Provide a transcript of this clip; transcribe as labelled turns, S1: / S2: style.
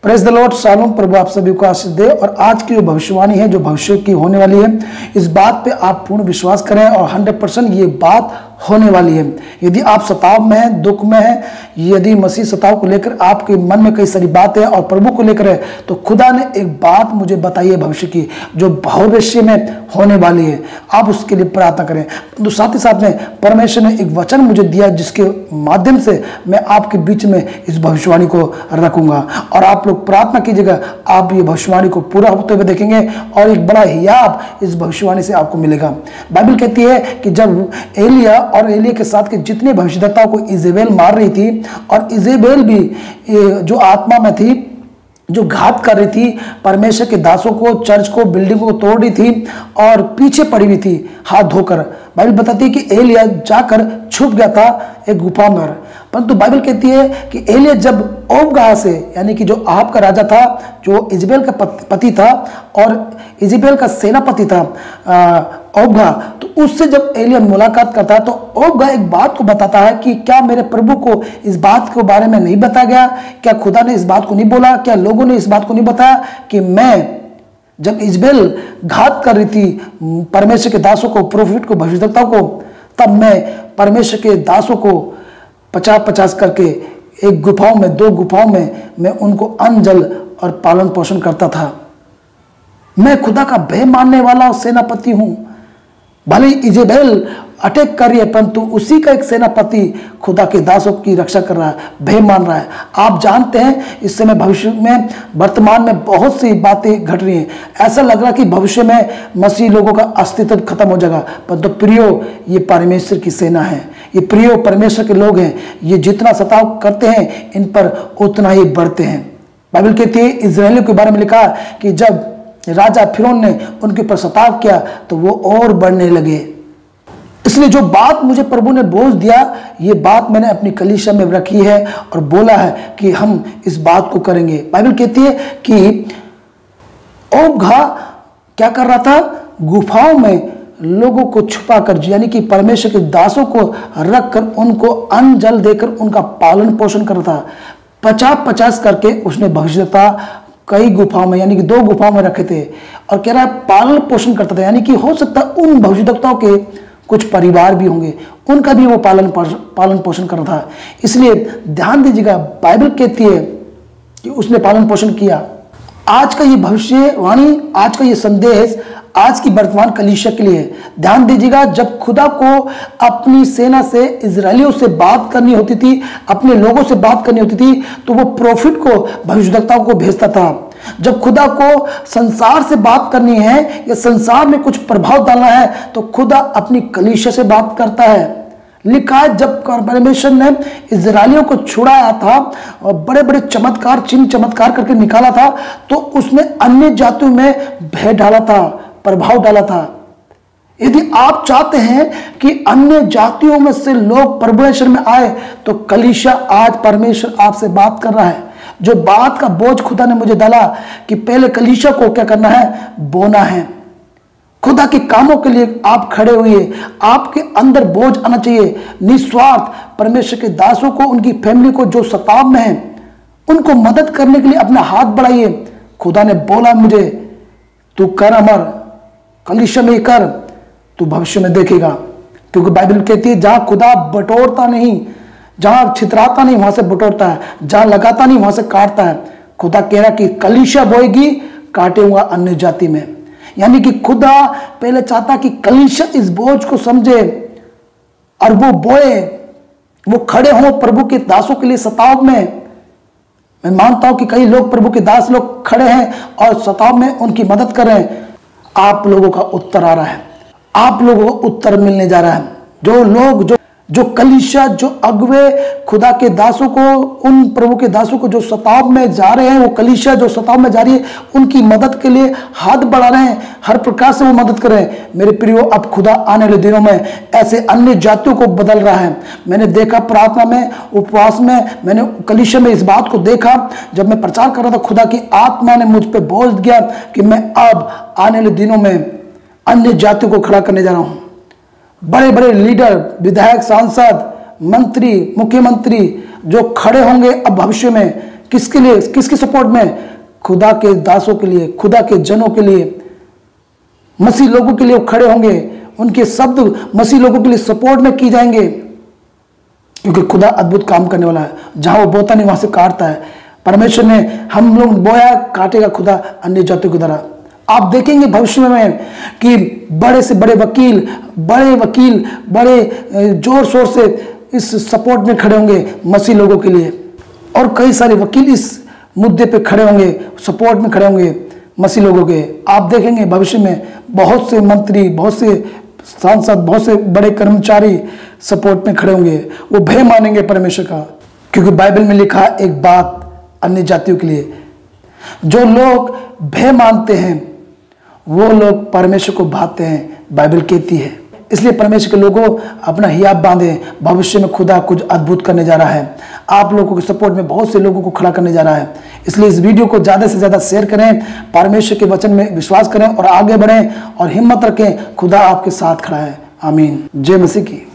S1: Praise the Lord. Shalom. प्रभु आप सभी को आशीष दे। और आज की जो भविष्यवाणी है, जो भविष्य की होने वाली है, इस बात पे आप पूर्ण विश्वास करें और 100% ये बात होने वाली है। यदि आप सताव में हैं, दुख में हैं, यदि मसीह सताव को लेकर आपके मन में कई सारी बातें और प्रभु को लेकर है, तो खुदा ने एक बात मुझे बताई है भविष्य की, जो भविष्य में होने वाली है। आप उसके लिए प्रार्थना करें। तो साथ ही साथ में परमेश्वर ने एक वचन मुझे दिया, जिसके माध्यम से मैं आपके बीच में इस भविष्यवाणी को रखूंगा। और आप लोग प्रार्थना कीजिएगा, आप ये भविष्यवाणी को पूरा होते हुए देखेंगे और एक बड़ा हियाब इस भविष्यवाणी से आपको मिलेगा। बाइबल कहती है कि जब एलिया और एलिया के साथ के जितने भविष्यद्वक्ताओं को इजेबेल मार रही थी, और इजेबेल भी जो आत्मा में थी, जो घात कर रही थी, परमेश्वर के दासों को, चर्च को, बिल्डिंगों को तोड़ रही थी और पीछे पड़ी हुई थी हाथ धोकर। बाइबल बताती है कि एलिया जाकर छुप गया था एक गुफा में। परंतु बाइबल कहती है कि एलिया जब ओबगाह से, यानी कि जो आहब का राजा था, जो इजेबेल का पति था और इजेबेल का सेनापति था ओबगाह, तो उससे जब एलिया मुलाकात करता है तो ओबगाह एक बात को बताता है कि क्या मेरे प्रभु को इस बात के बारे में नहीं बताया गया? क्या खुदा ने इस बात को नहीं बोला? क्या लोगों ने इस बात को नहीं बताया कि मैं जब इजेबेल घात कर रही थी परमेश्वर के दासों को, प्रोफिट को, भविष्यद्वक्ताओं को, तब मैं परमेश्वर के दासों को 50-50 करके एक गुफाओं में, 2 गुफाओं में मैं उनको अन्न, जल और पालन पोषण करता था। मैं खुदा का भय मानने वाला सेनापति हूं। भले इजेबेल अटैक कर रही है, परंतु उसी का एक सेनापति खुदा के दासों की रक्षा कर रहा है, भय मान रहा है। आप जानते हैं इस समय भविष्य में, वर्तमान में बहुत सी बातें घट रही हैं। ऐसा लग रहा है कि भविष्य में मसीह लोगों का अस्तित्व खत्म हो जाएगा, परंतु प्रियो, ये परमेश्वर की सेना है, ये प्रियो परमेश्वर के लोग हैं। ये जितना सताव करते हैं, इन पर उतना ही बढ़ते हैं। बाइबल कहती है, इजरायलियों के बारे में लिखा कि जब राजा फिरौन ने उनके ऊपर सताव किया तो वो और बढ़ने लगे। इसलिए जो बात मुझे प्रभु ने बोझ दिया, ये बात मैंने अपनी कलीसिया में रखी है और बोला है कि हम इस बात को करेंगे। बाइबल कहती है कि ओबगाह क्या कर रहा था? गुफाओं में लोगों को छुपा कर, यानी कि परमेश्वर के दासों को रखकर उनको अन्न जल देकर उनका पालन पोषण कर रहा था। 50-50 करके उसने भविष्यद्वक्ता कई गुफाओं में, यानी कि 2 गुफाओं में रखे थे, और कह रहा है पालन पोषण करता था। यानी कि हो सकता है उन भविष्यद्वक्ताओं के कुछ परिवार भी होंगे, उनका भी वो पालन पोषण कर रहा था। इसलिए ध्यान दीजिएगा, बाइबल कहती है कि उसने पालन पोषण किया। आज का ये भविष्यवाणी, आज का ये संदेश आज की वर्तमान कलीसिया के लिए है। ध्यान दीजिएगा, जब खुदा को अपनी सेना से, इजरायलियों से बात करनी होती थी, अपने लोगों से बात करनी होती थी, तो वो प्रोफिट को, भविष्यद्वक्ताओं को भेजता था। जब खुदा को संसार से बात करनी है या संसार में कुछ प्रभाव डालना है, तो खुदा अपनी कलीसिया से बात करता है। लिखा है, जब परमेश्वर ने इजरायलियों को छुड़ाया था और बड़े बड़े चमत्कार, चिन्ह चमत्कार करके निकाला था, तो उसने अन्य जातियों में भय डाला था, प्रभाव डाला था। यदि आप चाहते हैं कि अन्य जातियों में से लोग परमेश्वर में आए, तो कलीसिया, आज परमेश्वर आपसे बात कर रहा है। जो बात का बोझ खुदा ने मुझे डाला कि पहले कलीसिया को क्या करना है? बोना है। खुदा के कामों के लिए आप खड़े हुए, आपके अंदर बोझ आना चाहिए। निस्वार्थ परमेश्वर के दासों को, उनकी फैमिली को जो सताव में है, उनको मदद करने के लिए अपना हाथ बढ़ाइए। खुदा ने बोला मुझे, तू कर अमर, कलीसिया में कर, तू भविष्य में देखेगा। क्योंकि बाइबल कहती है, जहां खुदा बटोरता नहीं, जहां छितराता नहीं, वहां से बटोरता है, जहां लगाता नहीं, वहां से काटता है। खुदा कह रहा कि कलीसिया बोएगी, काटेगा अन्य जाति में। यानी कि खुदा पहले चाहता कि कलीसिया इस बोझ को समझे और वो बोए, वो खड़े हों प्रभु के दासों के लिए सताव में। मैं मानता हूं कि कई लोग, प्रभु के दास लोग खड़े हैं और सताव में उनकी मदद कर रहे हैं। आप लोगों का उत्तर आ रहा है, आप लोगों को उत्तर मिलने जा रहा है। जो लोग, जो कलीसिया, जो अगुवे खुदा के दासों को, उन प्रभु के दासों को जो सताव में जा रहे हैं, वो कलीसिया जो सताव में जा रही है, उनकी मदद के लिए हाथ बढ़ा रहे हैं, हर प्रकार से वो मदद कर रहे हैं। मेरे प्रियो, अब खुदा आने वाले दिनों में ऐसे अन्य जातियों को बदल रहा है। मैंने देखा प्रार्थना में, उपवास में, मैंने कलीसिया में इस बात को देखा। जब मैं प्रचार कर रहा था, खुदा की आत्मा ने मुझ पर बोझ दिया कि मैं अब आने वाले दिनों में अन्य जातियों को खड़ा करने जा रहा हूं। बड़े बड़े लीडर, विधायक, सांसद, मंत्री, मुख्यमंत्री जो खड़े होंगे अब भविष्य में, किसके लिए, किसके सपोर्ट में? खुदा के दासों के लिए, खुदा के जनों के लिए, मसीह लोगों के लिए वो खड़े होंगे। उनके शब्द मसीह लोगों के लिए सपोर्ट में की जाएंगे, क्योंकि खुदा अद्भुत काम करने वाला है। जहां वो बोता नहीं वहां से काटता है। परमेश्वर ने हम लोग बोया, काटेगा खुदा अन्य जातियों की तरह। आप देखेंगे भविष्य में कि बड़े से बड़े वकील बड़े जोर शोर से इस सपोर्ट में खड़े होंगे मसीह लोगों के लिए, और कई सारे वकील इस मुद्दे पे खड़े होंगे, सपोर्ट में खड़े होंगे मसीह लोगों के। आप देखेंगे भविष्य में बहुत से मंत्री, बहुत से सांसद, बहुत से बड़े कर्मचारी सपोर्ट में खड़े होंगे। वो भय मानेंगे परमेश्वर का, क्योंकि बाइबल में लिखा है एक बात अन्य जातियों के लिए, जो लोग भय मानते हैं वो लोग परमेश्वर को भाते हैं, बाइबल कहती है। इसलिए परमेश्वर के लोगों अपना हियाब बांधे, भविष्य में खुदा कुछ अद्भुत करने जा रहा है। आप लोगों के सपोर्ट में बहुत से लोगों को खड़ा करने जा रहा है। इसलिए इस वीडियो को ज़्यादा से ज़्यादा शेयर करें, परमेश्वर के वचन में विश्वास करें और आगे बढ़ें और हिम्मत रखें। खुदा आपके साथ खड़ा है। आमीन। जय मसीह की।